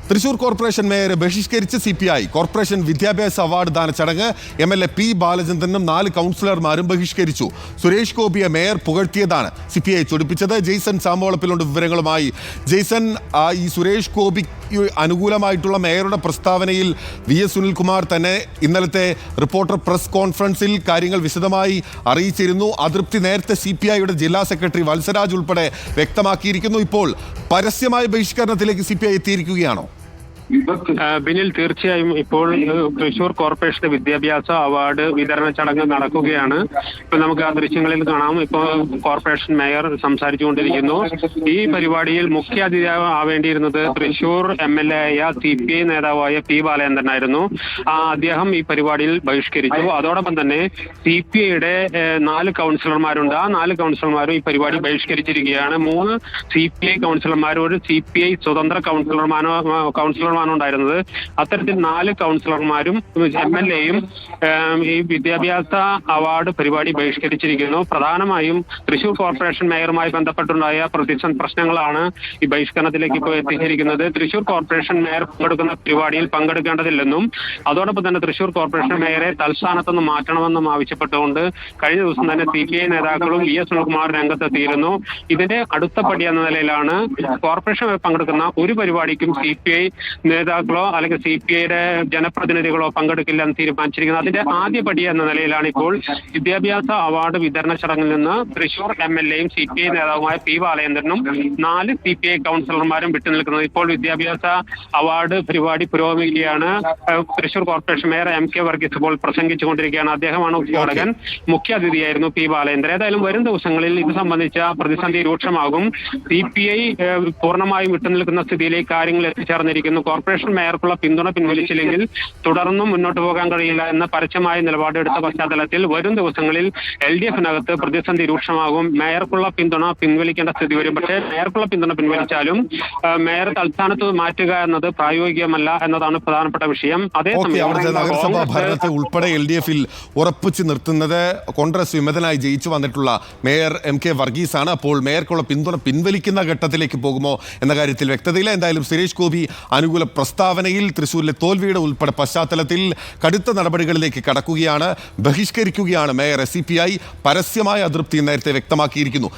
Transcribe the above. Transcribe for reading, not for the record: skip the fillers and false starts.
Thrissur corporation മേയറെ ബഹിഷ്കരിച്ച് CPI corporation വിദ്യാഭ്യാസ award ദാന ചടങ്ങ് MLA P ബാലചന്ദ്രനും 4 കൗൺസിലർമാരും ബഹിഷ്കരിച്ചു. സുരേഷ് ഗോപിയെ മേയർ പുകഴ്ത്തിയതാണ് CPI ചൊടിപ്പിച്ചത്. ജെയ്സൺ സാമ്പോളപ്പിലുണ്ട് വിവരങ്ങളുമായി. ജെയ്സൺ, ഈ സുരേഷ് ഗോപി അനുകൂലമായിട്ടുള്ള മേയറുടെ പ്രസ്താവനയിൽ VS സുനിൽകുമാർ തന്നെ ഇന്നലത്തെ റിപ്പോർട്ടർ പ്രസ് കോൺഫറൻസിൽ കാര്യങ്ങൾ വിശദമായി അറിയിച്ചിരുന്നു. അതൃപ്തി നേരത്തെ CPIയുടെ ജില്ലാ സെക്രട്ടറി വത്സരാജ് ഉൾപ്പെടെ വ്യക്തമാക്കിയിരിക്കുന്നു. ഇപ്പോൾ പരസ്യമായ ബഹിഷ്കരണത്തിലേക്ക് CPI എത്തിയിരിക്കുകയാണോ? ബിനിൽ, തീർച്ചയായും ഇപ്പോൾ തൃശൂർ കോർപ്പറേഷന്റെ വിദ്യാഭ്യാസ അവാർഡ് വിതരണ ചടങ്ങ് നടക്കുകയാണ്. ഇപ്പൊ നമുക്ക് ആ ദൃശ്യങ്ങളിൽ കാണാം. ഇപ്പോൾ കോർപ്പറേഷൻ മേയർ സംസാരിച്ചുകൊണ്ടിരിക്കുന്നു. ഈ പരിപാടിയിൽ മുഖ്യ അതിഥി ആവേണ്ടിയിരുന്നത് തൃശൂർ MLA ആയ CPI നേതാവായ P ബാലചന്ദ്രനായിരുന്നു. അദ്ദേഹം ഈ പരിപാടിയിൽ ബഹിഷ്കരിച്ചു. അതോടൊപ്പം തന്നെ CPIയുടെ 4 കൗൺസിലർമാരുണ്ട്. ആ 4 കൗൺസിലർമാരും ഈ പരിപാടി ബഹിഷ്കരിച്ചിരിക്കുകയാണ്. 3 CPI കൗൺസിലർമാരും ഒരു CPI സ്വതന്ത്ര കൗൺസിലർമാരും ഉണ്ടായിരുന്നത്. അത്തരത്തിൽ 4 കൗൺസിലർമാരും MLAയും ഈ വിദ്യാഭ്യാസ അവാർഡ് പരിപാടി ബഹിഷ്കരിച്ചിരിക്കുന്നു. പ്രധാനമായും തൃശൂർ കോർപ്പറേഷൻ മേയറുമായി ബന്ധപ്പെട്ടുണ്ടായ പ്രശ്നങ്ങളാണ് ഈ ബഹിഷ്കരണത്തിലേക്ക് ഇപ്പോൾ എത്തിച്ചിരിക്കുന്നത്. തൃശൂർ കോർപ്പറേഷൻ മേയർ പങ്കെടുക്കുന്ന പരിപാടിയിൽ പങ്കെടുക്കേണ്ടതില്ലെന്നും അതോടൊപ്പം തന്നെ തൃശൂർ കോർപ്പറേഷൻ മേയറെ തൽസ്ഥാനത്തുനിന്ന് മാറ്റണമെന്നും ആവശ്യപ്പെട്ടുകൊണ്ട് കഴിഞ്ഞ ദിവസം തന്നെ CPI നേതാക്കളും VS സുനിൽകുമാർ രംഗത്തെത്തിയിരുന്നു. ഇതിന്റെ അടുത്ത പടി എന്ന നിലയിലാണ് കോർപ്പറേഷൻ പങ്കെടുക്കുന്ന ഒരു പരിപാടിക്കും CPI നേതാക്കളോ അല്ലെങ്കിൽ CPIയുടെ ജനപ്രതിനിധികളോ പങ്കെടുക്കില്ല എന്ന് തീരുമാനിച്ചിരിക്കുന്നത്. അതിന്റെ ആദ്യ പടി എന്ന നിലയിലാണ് ഇപ്പോൾ വിദ്യാഭ്യാസ അവാർഡ് വിതരണ ചടങ്ങിൽ നിന്ന് തൃശൂർ MLAയും CPI നേതാവുമായ P ബാലചന്ദ്രനും 4 CPI കൗൺസിലർമാരും വിട്ടുനിൽക്കുന്നത്. ഇപ്പോൾ വിദ്യാഭ്യാസ അവാർഡ് പരിപാടി പുരോഗമിക്കുകയാണ്. Thrissur corporation mayor MK Varghese ഇപ്പോൾ പ്രസംഗിച്ചുകൊണ്ടിരിക്കുകയാണ്. അദ്ദേഹമാണ് ഉദ്ഘാടകൻ. മുഖ്യ അതിഥിയായിരുന്നു P ബാലചന്ദ്രൻ. ഏതായാലും വരും ദിവസങ്ങളിൽ ഇത് സംബന്ധിച്ച പ്രതിസന്ധി രൂക്ഷമാകും. CPI പൂർണ്ണമായും വിട്ടുനിൽക്കുന്ന സ്ഥിതിയിലേക്ക് കാര്യങ്ങൾ എത്തിച്ചേർന്നിരിക്കുന്നു. കോർപ്പറേഷൻ മേയർക്കുള്ള പിന്തുണ പിൻവലിച്ചില്ലെങ്കിൽ തുടർന്നും മുന്നോട്ട് പോകാൻ കഴിയില്ല എന്ന പരസ്യമായ നിലപാടെടുത്ത പശ്ചാത്തലത്തിൽ വരും ദിവസങ്ങളിൽ LDFനകത്ത് പ്രതിസന്ധി രൂക്ഷമാകും. മേയർക്കുള്ള പിന്തുണ പിൻവലിക്കേണ്ട സ്ഥിതി വരും. പക്ഷേ മേയർക്കുള്ള പിന്തുണ പിൻവലിച്ചാലും മേയർ തൽസ്ഥാനത്ത് മാറ്റുക എന്നത് പ്രായോഗികമല്ല എന്നതാണ് പ്രധാനപ്പെട്ട വിഷയം. അതേസമയം നഗരസഭാ ഭരണത്തെ ഉൾപ്പെടെ LDFൽ ഉറപ്പിച്ചു നിർത്തുന്നത് കോൺഗ്രസ് വിമതനായി ജയിച്ചു വന്നിട്ടുള്ള മേയർ MK വർഗീസ് ആണ്. അപ്പോൾ മേയർക്കുള്ള പിന്തുണ പിൻവലിക്കുന്ന ഘട്ടത്തിലേക്ക് പോകുമോ എന്ന കാര്യത്തിൽ വ്യക്തതയില്ല. എന്തായാലും സുരേഷ് ഗോപി അനുകൂല പ്രസ്താവനയിൽ തൃശൂരിലെ തോൽവിയുടെ ഉൾപ്പെടെ പശ്ചാത്തലത്തിൽ കടുത്ത നടപടികളിലേക്ക് കടക്കുകയാണ്. ബഹിഷ്കരിക്കുകയാണ് മേയറെ. CPI പരസ്യമായ അതൃപ്തി നേരത്തെ വ്യക്തമാക്കിയിരിക്കുന്നു.